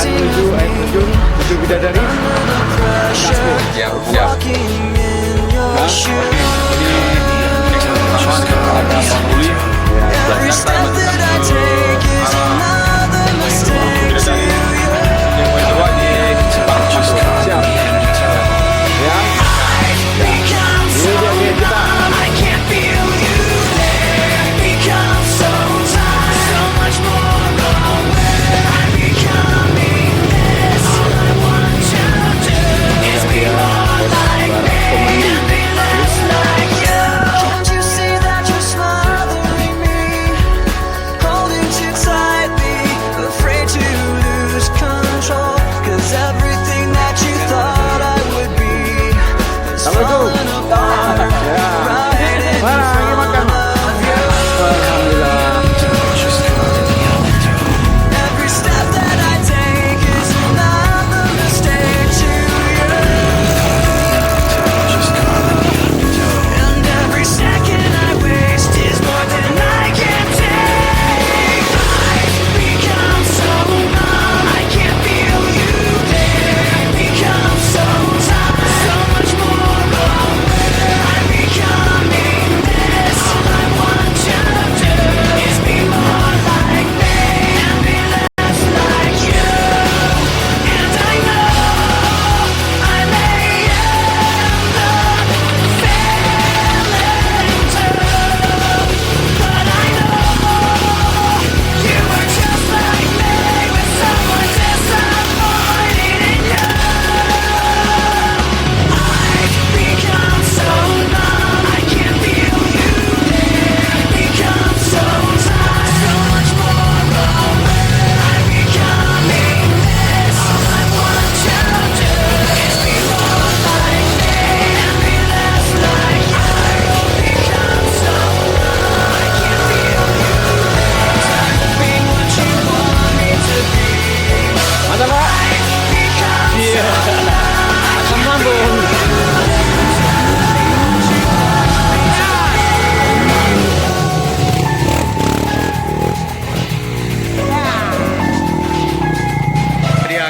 akan menuju air terjun menuju Bidadari. Siap, siap. Nah, ini pertama ada Bang Ruli. Kita menuju ke arah Bidadari. Yang kedua di Penampakan. Siap. Ya. Ini dia geng kita.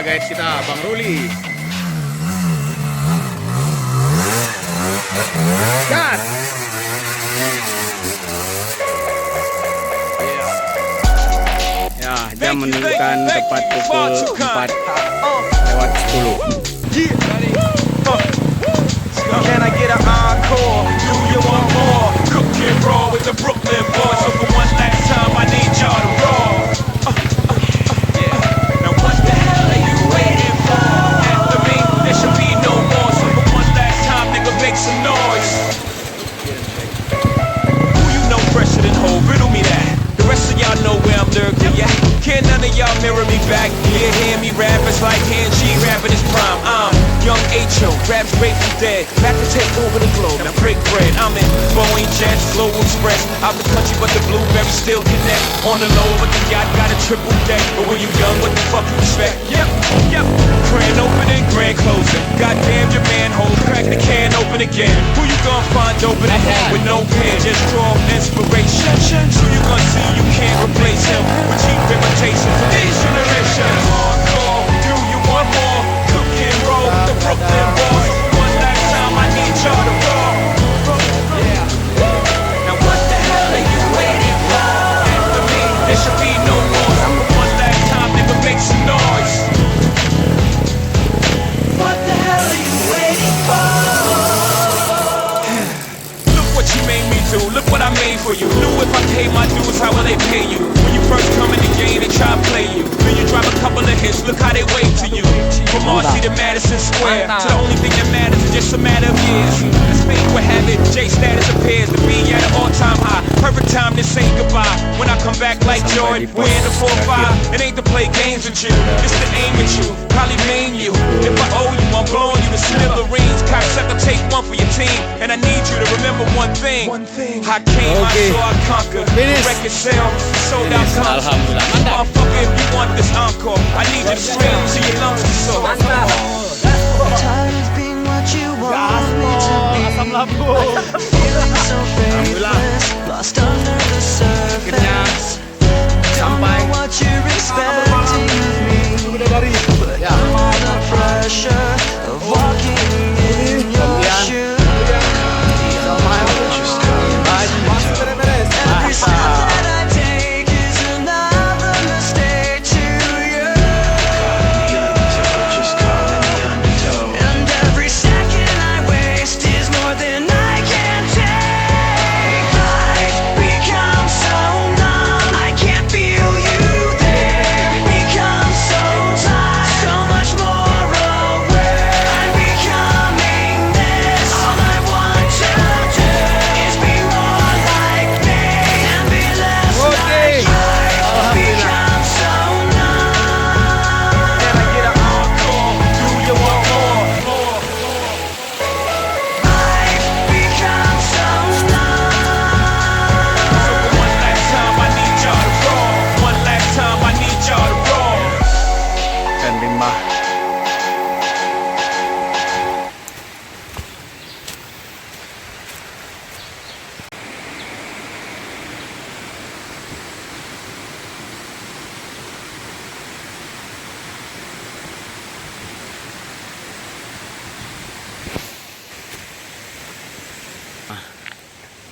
Guys, kita Bang Ruli. Gas. Ya, jam menunjukkan tepat pukul 4:10. Can I get an encore? Do you want more? Cook and roll with the Brooklyn boys. So for one last time, I need y'all to roll. Now what the hell are you waiting for? After me, there should be no more. So for one last time, nigga, make some noise. Who you know fresher than Ho? Riddle me that. The rest of y'all know where I'm lurking, yeah? Can't none of y'all mirror me back? Yeah, hear me rap, it's like hand G rapping his prime. I'm Young H.O., raps grateful dead. Back to take over the globe, now break bread. I'm in Boeing Jets, Global Express. Out the country, but the blueberries still connect. On the low, but the yacht got a triple deck. But when you young, what the fuck you expect? Yep, yep. Grand opening, grand closing. Goddamn your manhole, crack the can open again. Who you gonna find open at home with no pen? Just draw inspiration. Who you gonna see you can't replace him with cheap imitations of these generations. Hardcore, do you want more? Cook and roll, the Brooklyn boys. One last time, I need y'all to roll. Now what the hell are you waiting for? After me, there should be no more. One last time, nigga, make some noise. What the hell are you waiting for? Look what you made me do. Look what I made for you. Knew if I paid my dues, how will they pay you? When you first come in the game, they try to play you. Then you drop a couple of hits, look how they wave to you. From Marcy to Madison Square, to the only thing that matters is just a matter of years. As fate would have it, J status appears to be at an all-time high. Perfect time to say goodbye. When I come back like Jordan, we're in the 4-5. It ain't to play games with you, it's to aim at you, probably maim you. If I owe you, I'm blowing you to smithereens. Cocksucker, take one for your team, and I need you to remember one thing. I came, I saw, I conquered. Record sale, sold out concerts. Motherfucker, if you want this encore, I need you to scream to your lungs to soul. Tired of being what you want me to be. Feeling so faithless, lost under the surface. Don't know what you're expecting of me.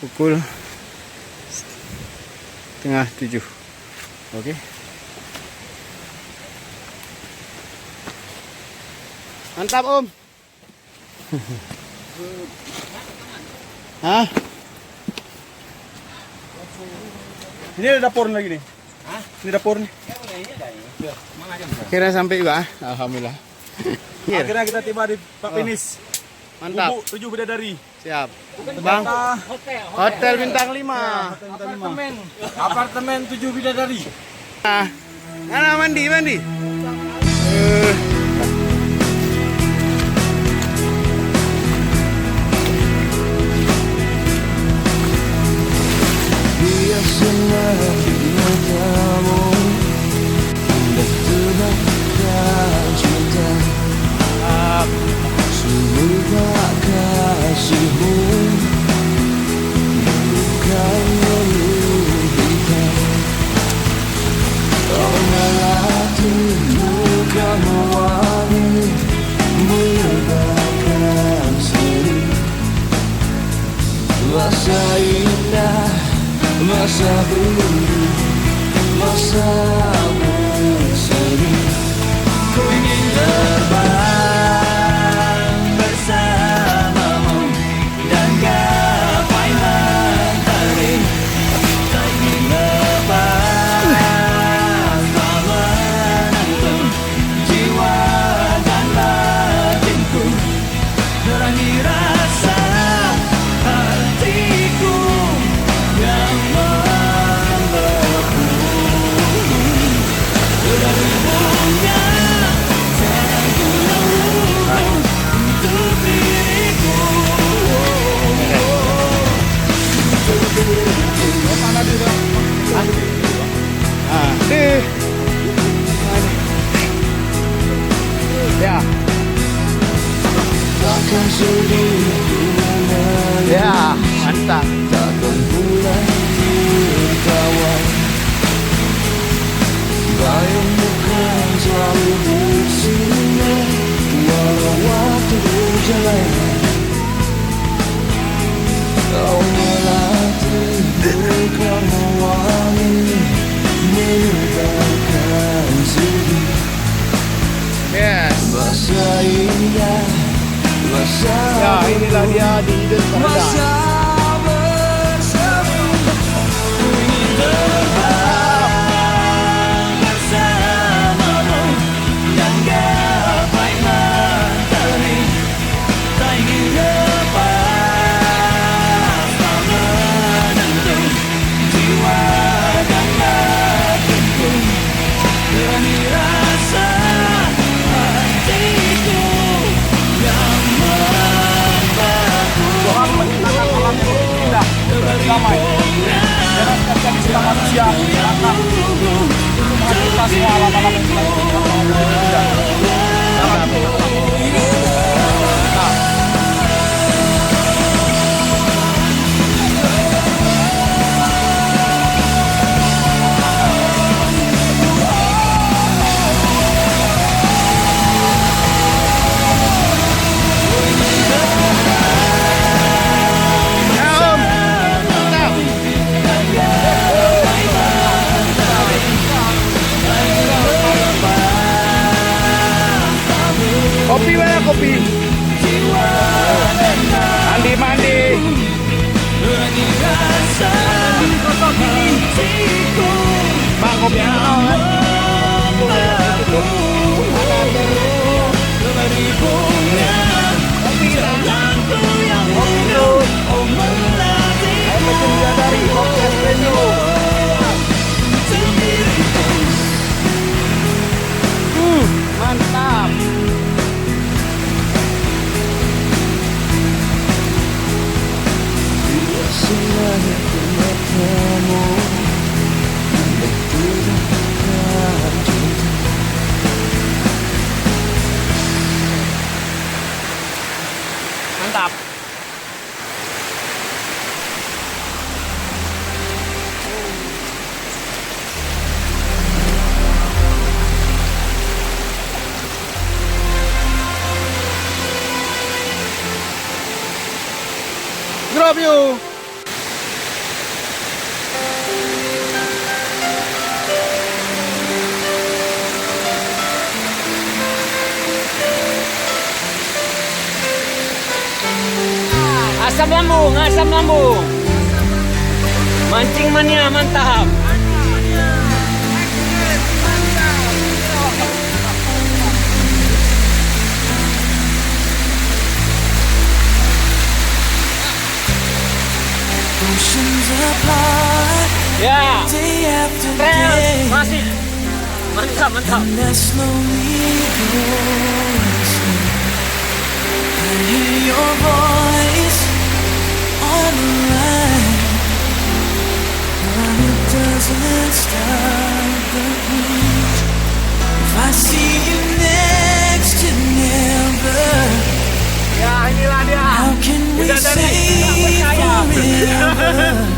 pukul setengah 7. Oke. Mantap Om. Hah? Ini ada dapur lagi nih. Hah? Ini dapur nih. Akhirnya sampai juga. Alhamdulillah. Akhirnya kita tiba di Pak Penis. Mantap. 7 Bidadari. Siap. Bang. Hotel bintang 5. Apartemen 7 Bidadari. Nah, mana mandi. Biasalah matamu dan terbakar cinta. Semoga kasihmu bukan melupakan. Kau melati luka mewangi, menyebabkan sedih. Masa indah, masa buruk, masa sedih. Ku ingin terbang bersamamu dan gapai mentari. Tak ingin lepas tak menentu jiwa dan batinku. Terangi rasa hatiku yang membeku. Dari bunga sayangku yang luruh untuk diriku. Deh. Ya. Takkan sedih Ya, mantap. takkan pula tertawa. Bayangmu kan selalu bersinar walau waktu berjalan. Kau melatih luka mewangi, menyebabkan sedih. Yes. Masa indah, masa Ya, inilah dia di Iden masa bersama. Ku ingin terbang bersamamu dan gapai mentari. Tak ingin lepas tak menentu jiwa dan batinku. Berani rasa hatiku yang membeku. Tuhan menciptakan alam yang indah dan damai. Bebaskan setiap manusia anak untuk menghancurkan semua alam-alam yang telah diciptakan oleh Allah. Jangan Kopi mana kopi? Mandi. Bang, kopi mana? Bidadari, Expedisi. Mantap. Semuanya matamu dan terbakar cinta. Mantap. Drop you. Asam lambung, asam lambung. Mancing mania mantap. Oceans apart, Ya, day after trail day, masih mantap mantap. and I slowly goes. I hear your voice on the line, but it doesn't stop the beat. If I see you next to never, Ya inilah dia. how can we Bidadari, say tak percaya. forever?